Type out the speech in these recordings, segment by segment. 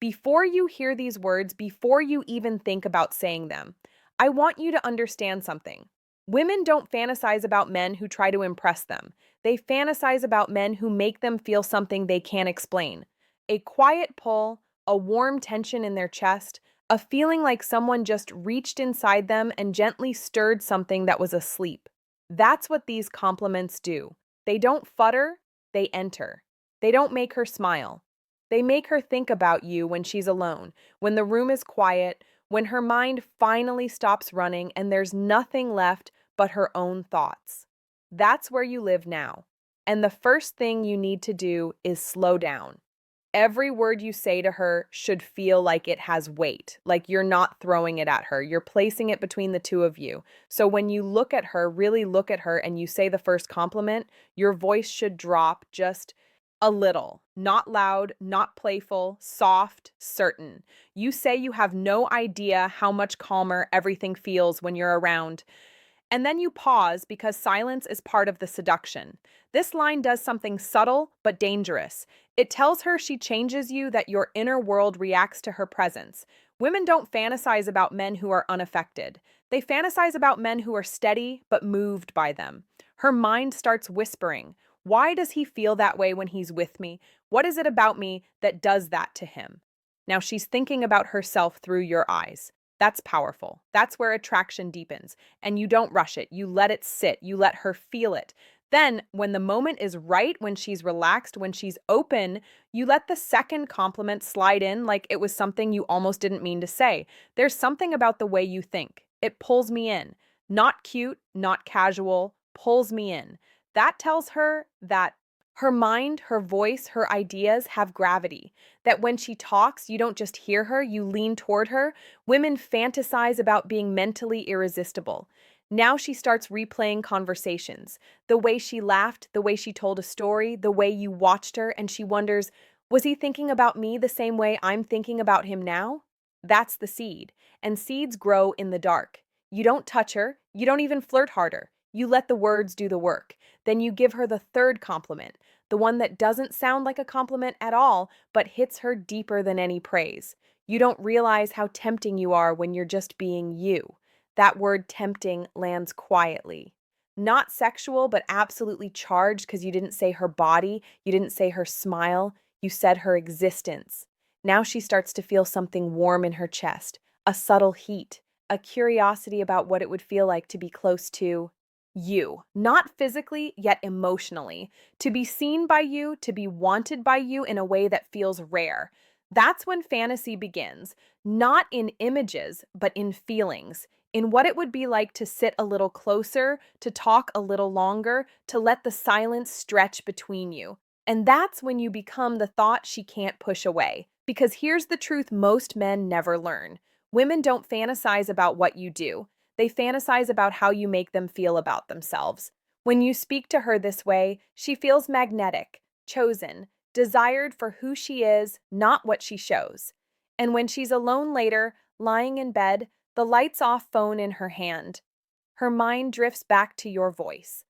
Before you hear these words, before you even think about saying them, I want you to understand something. Women don't fantasize about men who try to impress them. They fantasize about men who make them feel something they can't explain. A quiet pull, a warm tension in their chest, a feeling like someone just reached inside them and gently stirred something that was asleep. That's what these compliments do. They don't futter, they enter. They don't make her smile. They make her think about you when she's alone, when the room is quiet, when her mind finally stops running and there's nothing left but her own thoughts. That's where you live now. And the first thing you need to do is slow down. Every word you say to her should feel like it has weight, like you're not throwing it at her. You're placing it between the two of you. So when you look at her, really look at her, and you say the first compliment, your voice should drop just a little. Not loud, not playful, soft, certain. You say you have no idea how much calmer everything feels when you're around. And then you pause because silence is part of the seduction. This line does something subtle but dangerous. It tells her she changes you, that your inner world reacts to her presence. Women don't fantasize about men who are unaffected. They fantasize about men who are steady but moved by them. Her mind starts whispering, why does he feel that way when he's with me? What is it about me that does that to him? Now she's thinking about herself through your eyes. That's powerful. That's where attraction deepens. And you don't rush it. You let it sit. You let her feel it. Then, when the moment is right, when she's relaxed, when she's open, you let the second compliment slide in like it was something you almost didn't mean to say. There's something about the way you think. It pulls me in. Not cute, not casual, pulls me in. That tells her that her mind, her voice, her ideas have gravity. That when she talks, you don't just hear her, you lean toward her. Women fantasize about being mentally irresistible. Now she starts replaying conversations. The way she laughed, the way she told a story, the way you watched her, and she wonders, was he thinking about me the same way I'm thinking about him now? That's the seed. And seeds grow in the dark. You don't touch her, you don't even flirt harder. You let the words do the work. Then you give her the third compliment, the one that doesn't sound like a compliment at all, but hits her deeper than any praise. You don't realize how tempting you are when you're just being you. That word tempting lands quietly. Not sexual, but absolutely charged because you didn't say her body, you didn't say her smile, you said her existence. Now she starts to feel something warm in her chest, a subtle heat, a curiosity about what it would feel like to be close to you, not physically, yet emotionally, to be seen by you, to be wanted by you in a way that feels rare. That's when fantasy begins, not in images, but in feelings, in what it would be like to sit a little closer, to talk a little longer, to let the silence stretch between you. And that's when you become the thought she can't push away. Because here's the truth most men never learn. Women don't fantasize about what you do. They fantasize about how you make them feel about themselves. When you speak to her this way, she feels magnetic, chosen, desired for who she is, not what she shows. And when she's alone later, lying in bed, the lights off phone in her hand, her mind drifts back to your voice.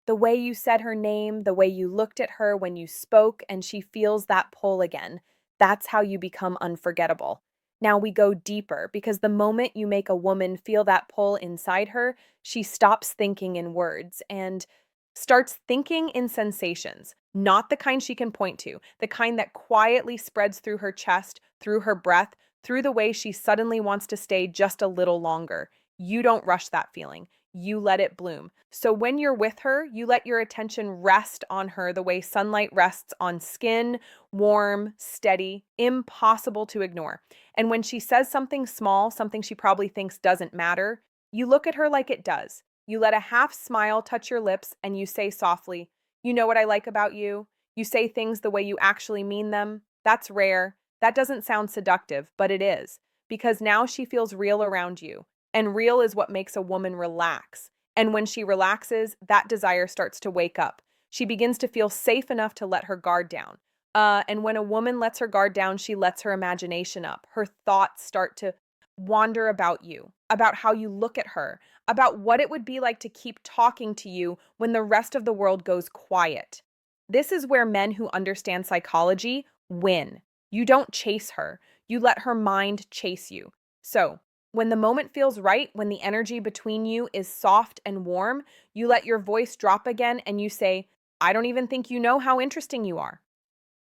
The way you said her name, the way you looked at her when you spoke, and she feels that pull again. That's how you become unforgettable. Now we go deeper because the moment you make a woman feel that pull inside her, she stops thinking in words and starts thinking in sensations, not the kind she can point to, the kind that quietly spreads through her chest, through her breath, through the way she suddenly wants to stay just a little longer. You don't rush that feeling. You let it bloom. So when you're with her, you let your attention rest on her the way sunlight rests on skin, warm, steady, impossible to ignore. And when she says something small, something she probably thinks doesn't matter, you look at her like it does. You let a half smile touch your lips and you say softly, you know what I like about you? You say things the way you actually mean them. That's rare. That doesn't sound seductive, but it is. Because now she feels real around you. And real is what makes a woman relax. And when she relaxes, that desire starts to wake up. She begins to feel safe enough to let her guard down. And when a woman lets her guard down, she lets her imagination up. Her thoughts start to wander about you, about how you look at her, about what it would be like to keep talking to you when the rest of the world goes quiet. This is where men who understand psychology win. You don't chase her. You let her mind chase you. So, when the moment feels right, when the energy between you is soft and warm, you let your voice drop again and you say, I don't even think you know how interesting you are.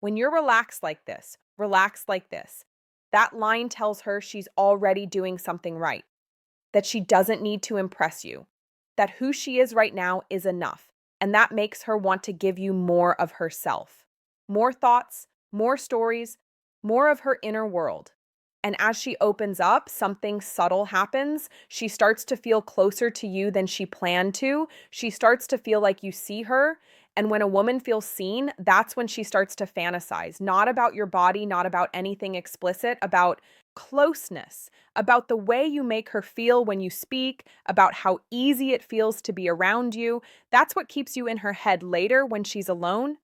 When you're relaxed like this, that line tells her she's already doing something right, that she doesn't need to impress you, that who she is right now is enough, and that makes her want to give you more of herself. More thoughts, more stories, more of her inner world. And as she opens up, something subtle happens. She starts to feel closer to you than she planned to. She starts to feel like you see her. And when a woman feels seen, that's when she starts to fantasize, not about your body, not about anything explicit, about closeness, about the way you make her feel when you speak, about how easy it feels to be around you. That's what keeps you in her head later when she's alone.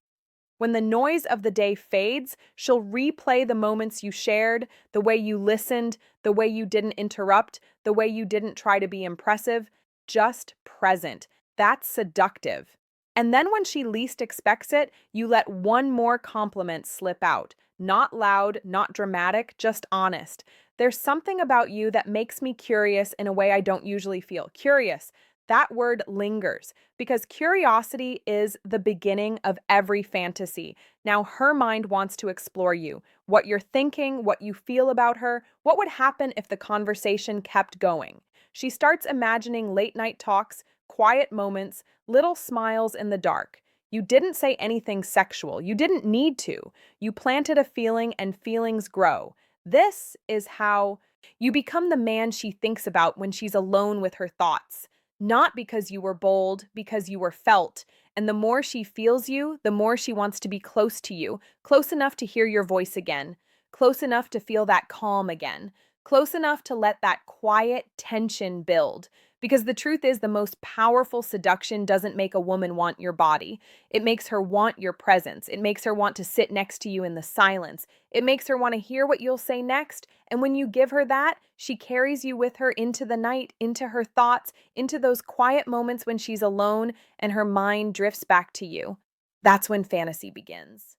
When the noise of the day fades, she'll replay the moments you shared, the way you listened, the way you didn't interrupt, the way you didn't try to be impressive, just present. That's seductive. And then when she least expects it, you let one more compliment slip out. Not loud, not dramatic, just honest. There's something about you that makes me curious in a way I don't usually feel. Curious. That word lingers because curiosity is the beginning of every fantasy. Now, her mind wants to explore you, what you're thinking, what you feel about her, what would happen if the conversation kept going. She starts imagining late night talks, quiet moments, little smiles in the dark. You didn't say anything sexual. You didn't need to. You planted a feeling, and feelings grow. This is how you become the man she thinks about when she's alone with her thoughts. Not because you were bold, because you were felt. And the more she feels you, the more she wants to be close to you, close enough to hear your voice again, close enough to feel that calm again, close enough to let that quiet tension build. Because the truth is, the most powerful seduction doesn't make a woman want your body. It makes her want your presence. It makes her want to sit next to you in the silence. It makes her want to hear what you'll say next. And when you give her that, she carries you with her into the night, into her thoughts, into those quiet moments when she's alone and her mind drifts back to you. That's when fantasy begins.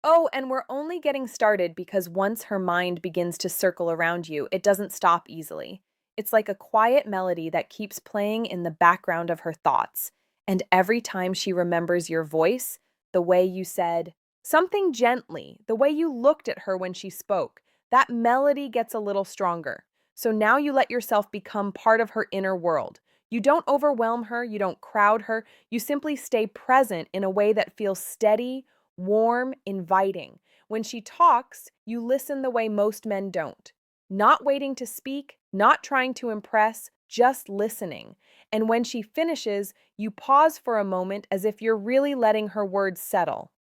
Oh, and we're only getting started because once her mind begins to circle around you, it doesn't stop easily. It's like a quiet melody that keeps playing in the background of her thoughts. And every time she remembers your voice, the way you said something gently, the way you looked at her when she spoke, that melody gets a little stronger. So now you let yourself become part of her inner world. You don't overwhelm her, you don't crowd her, you simply stay present in a way that feels steady, warm, inviting. When she talks, you listen the way most men don't. Not waiting to speak, not trying to impress, just listening. And when she finishes, you pause for a moment as if you're really letting her words settle.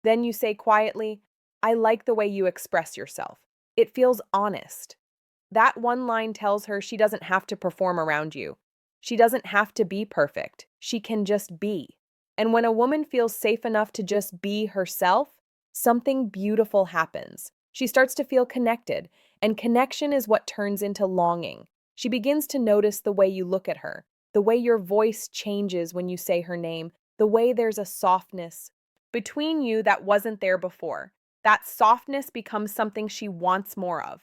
Then you say quietly, I like the way you express yourself. It feels honest. That one line tells her she doesn't have to perform around you. She doesn't have to be perfect. She can just be. And when a woman feels safe enough to just be herself, something beautiful happens. She starts to feel connected, and connection is what turns into longing. She begins to notice the way you look at her, the way your voice changes when you say her name, the way there's a softness between you that wasn't there before. That softness becomes something she wants more of.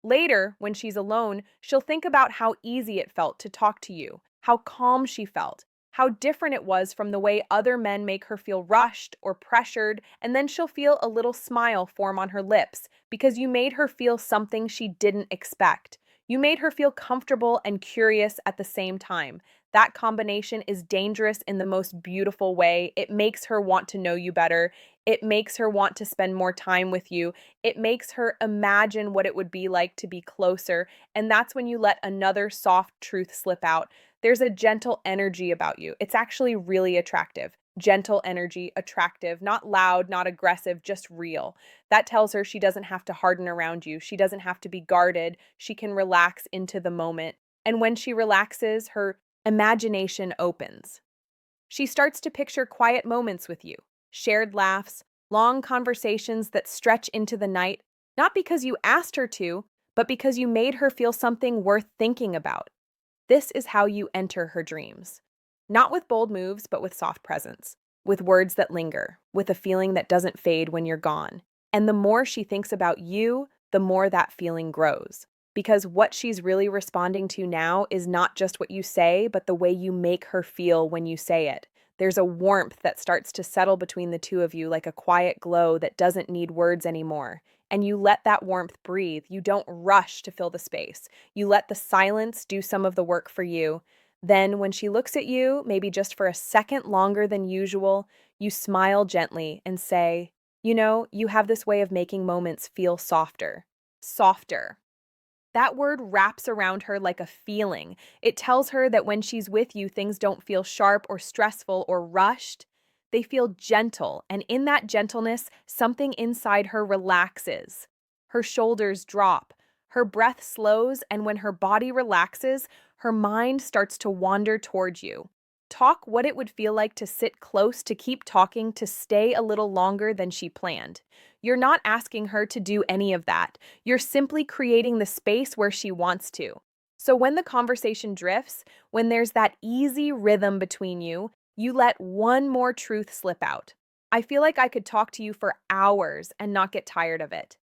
Later, when she's alone, she'll think about how easy it felt to talk to you, how calm she felt, how different it was from the way other men make her feel rushed or pressured, and then she'll feel a little smile form on her lips because you made her feel something she didn't expect. You made her feel comfortable and curious at the same time. That combination is dangerous in the most beautiful way. It makes her want to know you better. It makes her want to spend more time with you. It makes her imagine what it would be like to be closer. And that's when you let another soft truth slip out. There's a gentle energy about you. It's actually really attractive. Gentle energy, attractive, not loud, not aggressive, just real. That tells her she doesn't have to harden around you. She doesn't have to be guarded. She can relax into the moment. And when she relaxes, her imagination opens. She starts to picture quiet moments with you, shared laughs, long conversations that stretch into the night, not because you asked her to, but because you made her feel something worth thinking about. This is how you enter her dreams. Not with bold moves, but with soft presence, with words that linger, with a feeling that doesn't fade when you're gone. And the more she thinks about you, the more that feeling grows. Because what she's really responding to now is not just what you say, but the way you make her feel when you say it. There's a warmth that starts to settle between the two of you, like a quiet glow that doesn't need words anymore. And you let that warmth breathe. You don't rush to fill the space. You let the silence do some of the work for you. Then, when she looks at you, maybe just for a second longer than usual, you smile gently and say, you have this way of making moments feel softer. Softer. That word wraps around her like a feeling. It tells her that when she's with you, things don't feel sharp or stressful or rushed. They feel gentle, and in that gentleness, something inside her relaxes. Her shoulders drop, her breath slows, and when her body relaxes, her mind starts to wander towards you. Talk what it would feel like to sit close, to keep talking, to stay a little longer than she planned. You're not asking her to do any of that. You're simply creating the space where she wants to. So when the conversation drifts, when there's that easy rhythm between you, you let one more truth slip out. I feel like I could talk to you for hours and not get tired of it.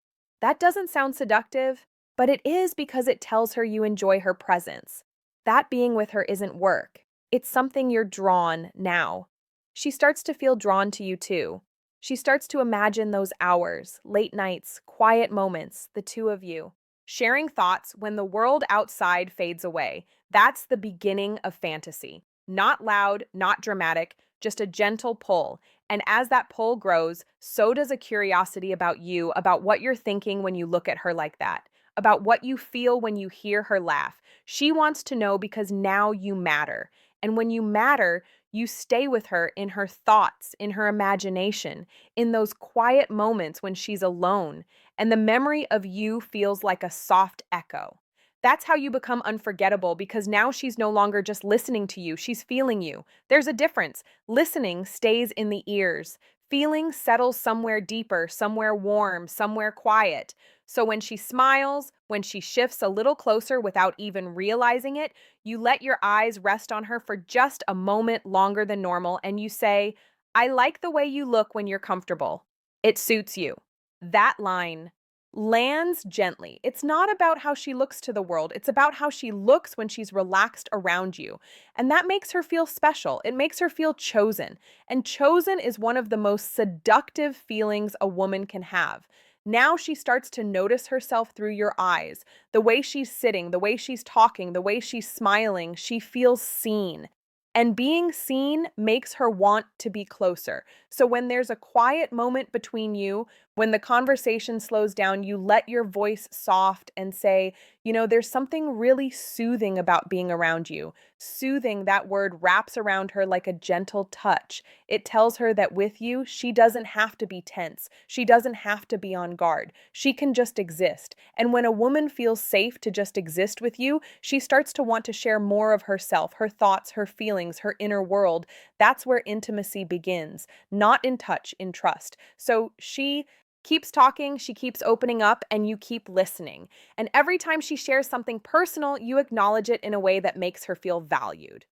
That doesn't sound seductive, but it is because it tells her you enjoy her presence. That being with her isn't work. It's something you're drawn now. She starts to feel drawn to you too. She starts to imagine those hours, late nights, quiet moments, the two of you, sharing thoughts when the world outside fades away. That's the beginning of fantasy. Not loud, not dramatic, just a gentle pull. And as that pull grows, so does a curiosity about you, about what you're thinking when you look at her like that, about what you feel when you hear her laugh. She wants to know because now you matter. And when you matter, you stay with her in her thoughts, in her imagination, in those quiet moments when she's alone, and the memory of you feels like a soft echo. That's how you become unforgettable because now she's no longer just listening to you, she's feeling you. There's a difference. Listening stays in the ears. Feeling settles somewhere deeper, somewhere warm, somewhere quiet. So when she smiles, when she shifts a little closer without even realizing it, you let your eyes rest on her for just a moment longer than normal and you say, I like the way you look when you're comfortable. It suits you. That line lands gently. It's not about how she looks to the world. It's about how she looks when she's relaxed around you. And that makes her feel special. It makes her feel chosen. And chosen is one of the most seductive feelings a woman can have. Now she starts to notice herself through your eyes. The way she's sitting, the way she's talking, the way she's smiling, she feels seen. And being seen makes her want to be closer. So when there's a quiet moment between you, when the conversation slows down, you let your voice soft and say, there's something really soothing about being around you. Soothing, that word wraps around her like a gentle touch. It tells her that with you, she doesn't have to be tense. She doesn't have to be on guard. She can just exist. And when a woman feels safe to just exist with you, she starts to want to share more of herself, her thoughts, her feelings, her inner world. That's where intimacy begins, not in touch, in trust. So she keeps talking, she keeps opening up, and you keep listening. And every time she shares something personal, you acknowledge it in a way that makes her feel valued.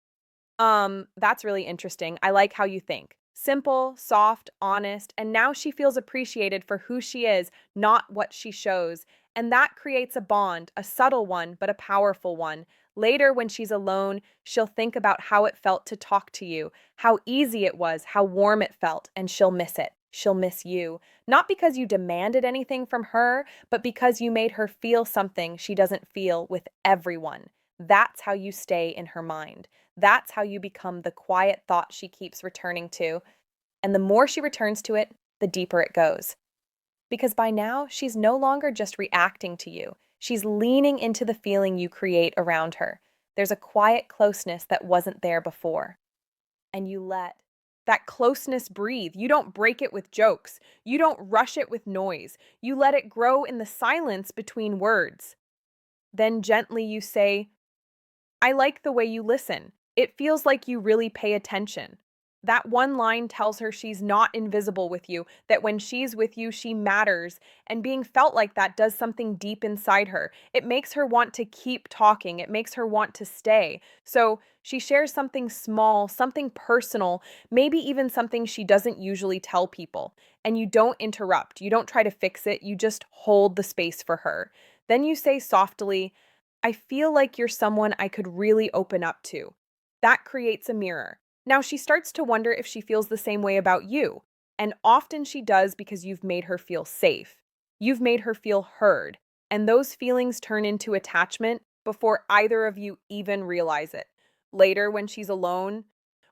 That's really interesting. I like how you think. Simple, soft, honest, and now she feels appreciated for who she is, not what she shows. And that creates a bond, a subtle one, but a powerful one. Later, when she's alone, she'll think about how it felt to talk to you, how easy it was, how warm it felt, and she'll miss it. She'll miss you. Not because you demanded anything from her, but because you made her feel something she doesn't feel with everyone. That's how you stay in her mind. That's how you become the quiet thought she keeps returning to. And the more she returns to it, the deeper it goes. Because by now, she's no longer just reacting to you. She's leaning into the feeling you create around her. There's a quiet closeness that wasn't there before. And you let that closeness breathe. You don't break it with jokes. You don't rush it with noise. You let it grow in the silence between words. Then gently you say, I like the way you listen. It feels like you really pay attention. That one line tells her she's not invisible with you, that when she's with you, she matters. And being felt like that does something deep inside her. It makes her want to keep talking, it makes her want to stay. So she shares something small, something personal, maybe even something she doesn't usually tell people. And you don't interrupt, you don't try to fix it, you just hold the space for her. Then you say softly, I feel like you're someone I could really open up to. That creates a mirror. Now she starts to wonder if she feels the same way about you. And often she does because you've made her feel safe. You've made her feel heard. And those feelings turn into attachment before either of you even realize it. Later, when she's alone,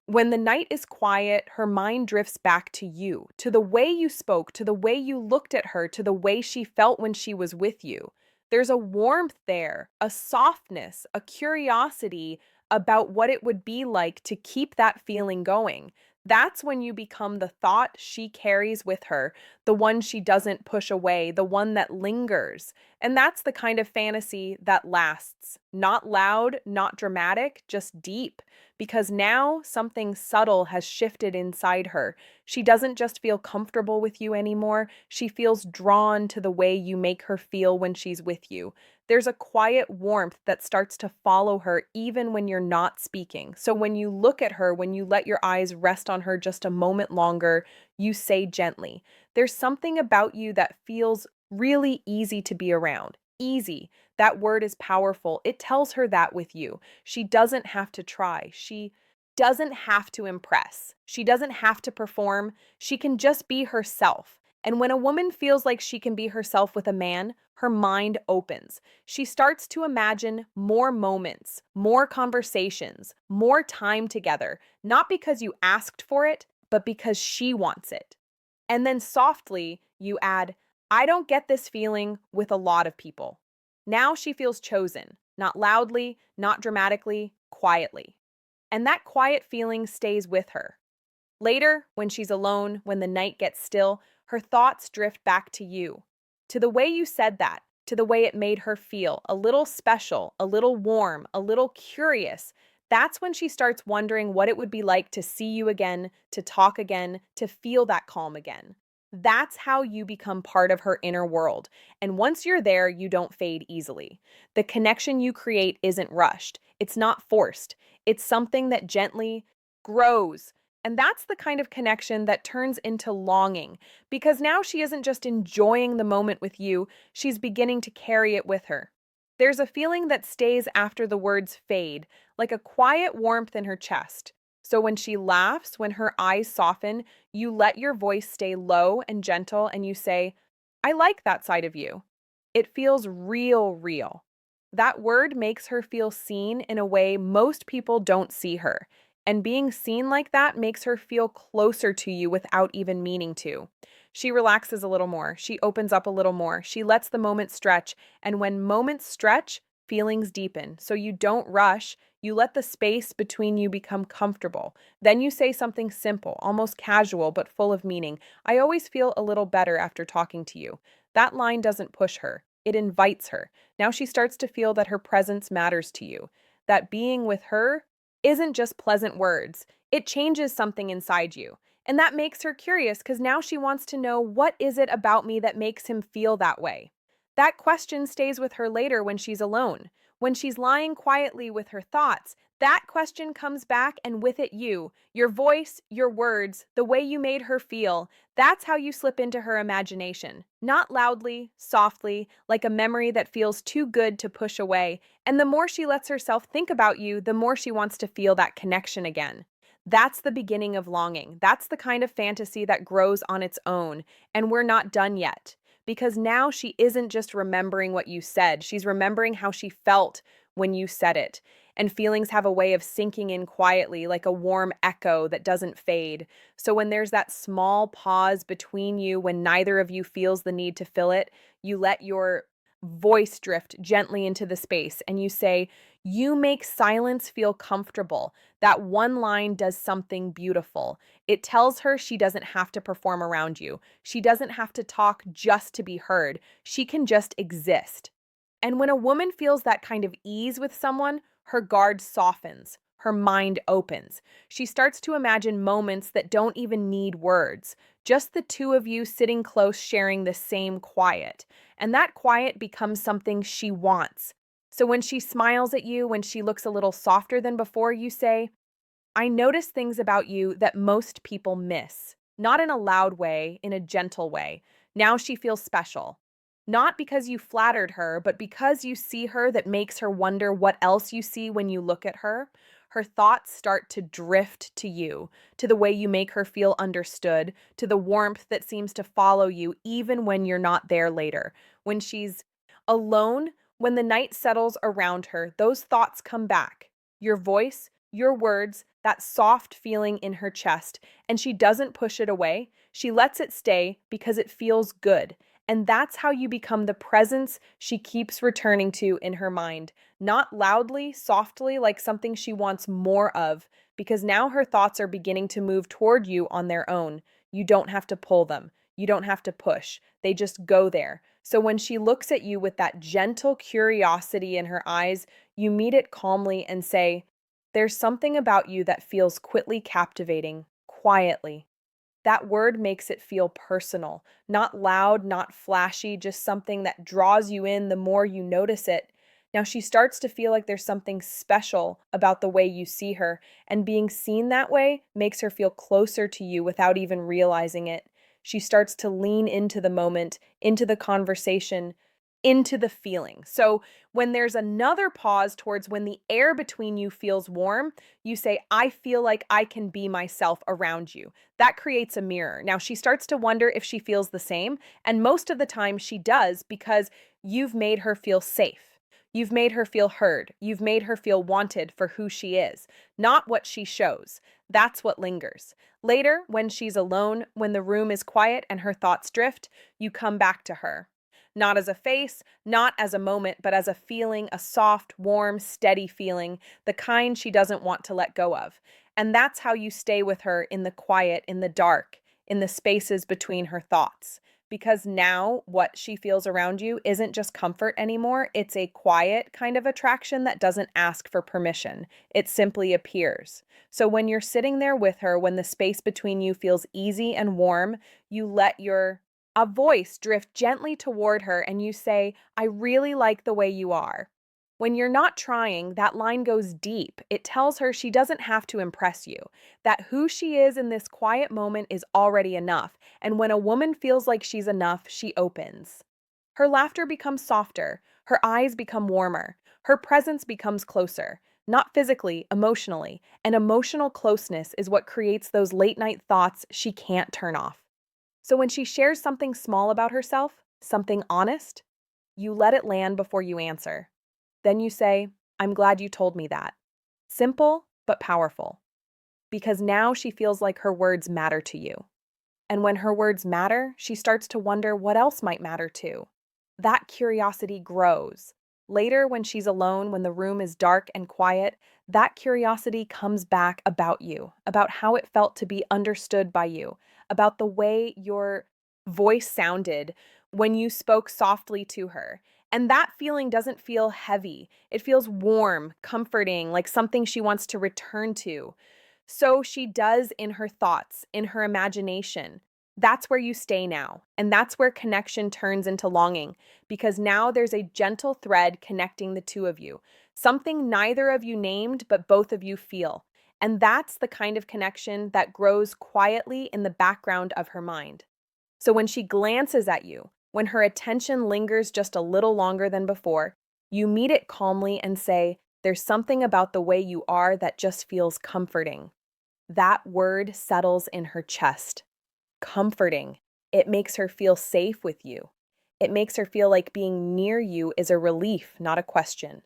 when the night is quiet, her mind drifts back to you, to the way you spoke, to the way you looked at her, to the way she felt when she was with you. There's a warmth there, a softness, a curiosity about what it would be like to keep that feeling going. That's when you become the thought she carries with her, the one she doesn't push away, the one that lingers. And that's the kind of fantasy that lasts. Not loud, not dramatic, just deep. Because now something subtle has shifted inside her. She doesn't just feel comfortable with you anymore, she feels drawn to the way you make her feel when she's with you. There's a quiet warmth that starts to follow her even when you're not speaking. So when you look at her, when you let your eyes rest on her just a moment longer, you say gently, there's something about you that feels really easy to be around. Easy. That word is powerful. It tells her that with you. She doesn't have to try. She doesn't have to impress. She doesn't have to perform. She can just be herself. And when a woman feels like she can be herself with a man, her mind opens. She starts to imagine more moments, more conversations, more time together, not because you asked for it, but because she wants it. And then softly, you add, I don't get this feeling with a lot of people. Now she feels chosen, not loudly, not dramatically, quietly. And that quiet feeling stays with her. Later, when she's alone, when the night gets still, her thoughts drift back to you, to the way you said that, to the way it made her feel, a little special, a little warm, a little curious. That's when she starts wondering what it would be like to see you again, to talk again, to feel that calm again. That's how you become part of her inner world. And once you're there, you don't fade easily. The connection you create isn't rushed, it's not forced, it's something that gently grows. And that's the kind of connection that turns into longing, because now she isn't just enjoying the moment with you, she's beginning to carry it with her. There's a feeling that stays after the words fade, like a quiet warmth in her chest. So when she laughs, when her eyes soften, you let your voice stay low and gentle and you say, I like that side of you. It feels real, real. That word makes her feel seen in a way most people don't see her. And being seen like that makes her feel closer to you without even meaning to. She relaxes a little more. She opens up a little more. She lets the moment stretch. And when moments stretch, feelings deepen. So you don't rush. You let the space between you become comfortable. Then you say something simple, almost casual, but full of meaning. I always feel a little better after talking to you. That line doesn't push her. It invites her. Now she starts to feel that her presence matters to you. That being with her isn't just pleasant words. It changes something inside you. And that makes her curious because now she wants to know, what is it about me that makes him feel that way? That question stays with her later when she's alone. When she's lying quietly with her thoughts, that question comes back, and with it you, your voice, your words, the way you made her feel. That's how you slip into her imagination. Not loudly, softly, like a memory that feels too good to push away. And the more she lets herself think about you, the more she wants to feel that connection again. That's the beginning of longing. That's the kind of fantasy that grows on its own. And we're not done yet. Because now she isn't just remembering what you said, she's remembering how she felt when you said it. And feelings have a way of sinking in quietly, like a warm echo that doesn't fade. So when there's that small pause between you, when neither of you feels the need to fill it, you let your voice drift gently into the space and you say, you make silence feel comfortable. That one line does something beautiful. It tells her she doesn't have to perform around you. She doesn't have to talk just to be heard. She can just exist. And when a woman feels that kind of ease with someone, her guard softens. her mind opens. She starts to imagine moments that don't even need words, just the two of you sitting close, sharing the same quiet. And that quiet becomes something she wants. So when she smiles at you, when she looks a little softer than before, you say, I notice things about you that most people miss. Not in a loud way, in a gentle way. Now she feels special. Not because you flattered her, but because you see her that makes her wonder what else you see when you look at her. Her thoughts start to drift to you, to the way you make her feel understood, to the warmth that seems to follow you even when you're not there later. When she's alone, when the night settles around her, those thoughts come back. Your voice, your words, that soft feeling in her chest, and she doesn't push it away. She lets it stay because it feels good. And that's how you become the presence she keeps returning to in her mind. Not loudly, softly, like something she wants more of, because now her thoughts are beginning to move toward you on their own. You don't have to pull them. You don't have to push. They just go there. So when she looks at you with that gentle curiosity in her eyes, you meet it calmly and say, there's something about you that feels quickly captivating, quietly. That word makes it feel personal, not loud, not flashy, just something that draws you in the more you notice it. Now she starts to feel like there's something special about the way you see her, and being seen that way makes her feel closer to you without even realizing it. She starts to lean into the moment, into the conversation, into the feeling. So when there's another pause towards when the air between you feels warm, you say, I feel like I can be myself around you. That creates a mirror. Now she starts to wonder if she feels the same, and most of the time she does because you've made her feel safe. You've made her feel heard. You've made her feel wanted for who she is, not what she shows. That's what lingers. Later, when she's alone, when the room is quiet and her thoughts drift, you come back to her. Not as a face, not as a moment, but as a feeling, a soft, warm, steady feeling, the kind she doesn't want to let go of. And that's how you stay with her in the quiet, in the dark, in the spaces between her thoughts. Because now what she feels around you isn't just comfort anymore, it's a quiet kind of attraction that doesn't ask for permission. It simply appears. So when you're sitting there with her, when the space between you feels easy and warm, you let your a voice drift gently toward her and you say, I really like the way you are. When you're not trying, that line goes deep. It tells her she doesn't have to impress you, that who she is in this quiet moment is already enough. And when a woman feels like she's enough, she opens. Her laughter becomes softer, her eyes become warmer, her presence becomes closer. Not physically, emotionally. And emotional closeness is what creates those late night thoughts she can't turn off. So when she shares something small about herself, something honest, you let it land before you answer. Then you say, I'm glad you told me that. Simple, but powerful. Because now she feels like her words matter to you. And when her words matter, she starts to wonder what else might matter too. That curiosity grows. Later, when she's alone, when the room is dark and quiet, that curiosity comes back about you, about how it felt to be understood by you, about the way your voice sounded when you spoke softly to her. And that feeling doesn't feel heavy. It feels warm, comforting, like something she wants to return to. So she does in her thoughts, in her imagination. That's where you stay now. And that's where connection turns into longing, because now there's a gentle thread connecting the two of you, something neither of you named, but both of you feel. And that's the kind of connection that grows quietly in the background of her mind. So when she glances at you, when her attention lingers just a little longer than before, you meet it calmly and say, there's something about the way you are that just feels comforting. That word settles in her chest. Comforting. It makes her feel safe with you. It makes her feel like being near you is a relief, not a question.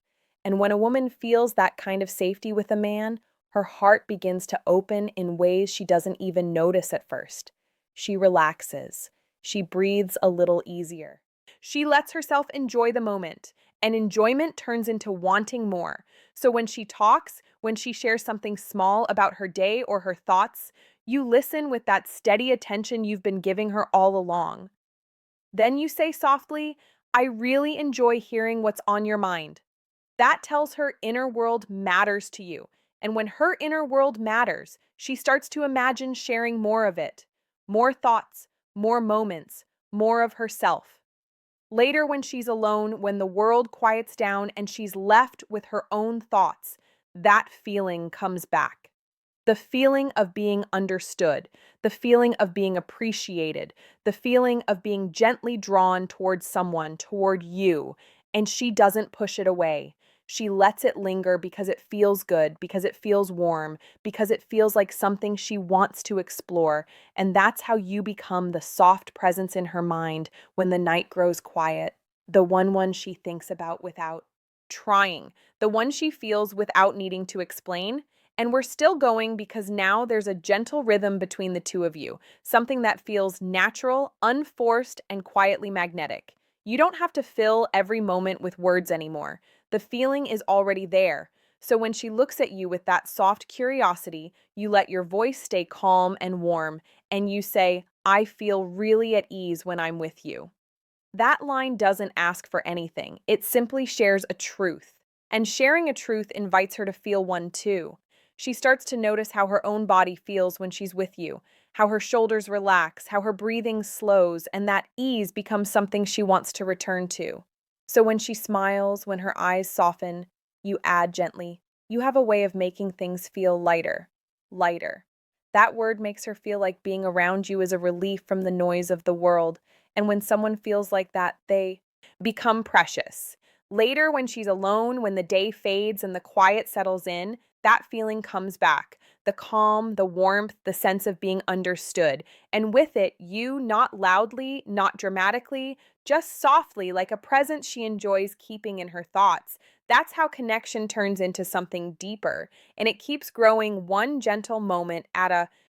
And when a woman feels that kind of safety with a man, her heart begins to open in ways she doesn't even notice at first. She relaxes. She breathes a little easier. She lets herself enjoy the moment, and enjoyment turns into wanting more. So when she talks, when she shares something small about her day or her thoughts, you listen with that steady attention you've been giving her all along. Then you say softly, I really enjoy hearing what's on your mind. That tells her inner world matters to you. And when her inner world matters, she starts to imagine sharing more of it, more thoughts, more moments, more of herself. Later, when she's alone, when the world quiets down and she's left with her own thoughts, that feeling comes back. The feeling of being understood, the feeling of being appreciated, the feeling of being gently drawn toward someone, toward you, and she doesn't push it away. She lets it linger because it feels good, because it feels warm, because it feels like something she wants to explore. And that's how you become the soft presence in her mind when the night grows quiet, the one she thinks about without trying, the one she feels without needing to explain. And we're still going because now there's a gentle rhythm between the two of you, something that feels natural, unforced, and quietly magnetic. You don't have to fill every moment with words anymore. The feeling is already there. So when she looks at you with that soft curiosity, you let your voice stay calm and warm, and you say, I feel really at ease when I'm with you. That line doesn't ask for anything, it simply shares a truth. And sharing a truth invites her to feel one too. She starts to notice how her own body feels when she's with you, how her shoulders relax, how her breathing slows, and that ease becomes something she wants to return to. So when she smiles, when her eyes soften, you add gently, you have a way of making things feel lighter, lighter. That word makes her feel like being around you is a relief from the noise of the world, and when someone feels like that, they become precious. Later, when she's alone, when the day fades and the quiet settles in, that feeling comes back. The calm, the warmth, the sense of being understood. And with it, you, not loudly, not dramatically, just softly, like a presence she enjoys keeping in her thoughts. That's how connection turns into something deeper. And it keeps growing one gentle moment at a